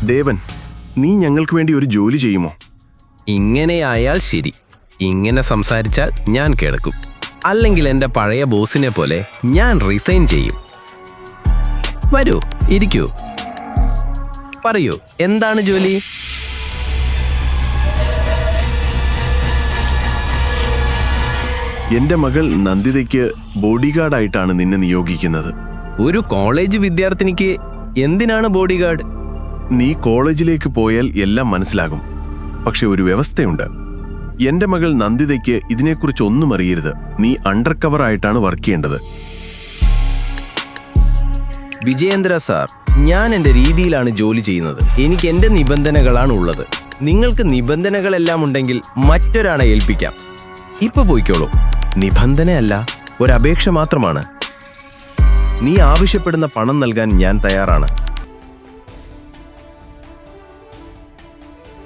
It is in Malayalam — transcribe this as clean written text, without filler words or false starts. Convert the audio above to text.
ദേവൻ, നീ ഞങ്ങൾക്ക് വേണ്ടി ഒരു ജോലി ചെയ്യുമോ? ഇങ്ങനെയായാൽ ശരി. ഇങ്ങനെ സംസാരിച്ചാൽ ഞാൻ കിടക്കും. അല്ലെങ്കിൽ എൻ്റെ പഴയ ബോസിനെ പോലെ ഞാൻ റിസൈൻ ചെയ്യും. വരൂ, ഇരിക്കൂ. പറയൂ, എന്താണ് ജോലി? എന്റെ മകൾ നന്ദിതയ്ക്ക് ബോഡിഗാർഡായിട്ടാണ് നിന്നെ നിയോഗിക്കുന്നത്. ഒരു കോളേജ് വിദ്യാർത്ഥിനിക്ക് എന്തിനാണ് ബോഡിഗാർഡ്? നീ കോളേജിലേക്ക് പോയാൽ എല്ലാം മനസ്സിലാകും. പക്ഷെ ഒരു വ്യവസ്ഥയുണ്ട്. എന്റെ മകൾ നന്ദിതയ്ക്ക് ഇതിനെക്കുറിച്ച് ഒന്നും അറിയരുത്. നീ അണ്ടർ കവർ ആയിട്ടാണ് വർക്ക് ചെയ്യേണ്ടത്. വിജയേന്ദ്ര സാർ, ഞാൻ എൻ്റെ രീതിയിലാണ് ജോലി ചെയ്യുന്നത്. എനിക്ക് എൻ്റെ നിബന്ധനകളാണ് ഉള്ളത്. നിങ്ങൾക്ക് നിബന്ധനകളെല്ലാം ഉണ്ടെങ്കിൽ മറ്റൊരാളെ ഏൽപ്പിക്കാം. ഇപ്പൊ പോയിക്കോളൂ. നിബന്ധനയല്ല, ഒരപേക്ഷ മാത്രമാണ്. നീ ആവശ്യപ്പെടുന്ന പണം നൽകാൻ ഞാൻ തയ്യാറാണ്.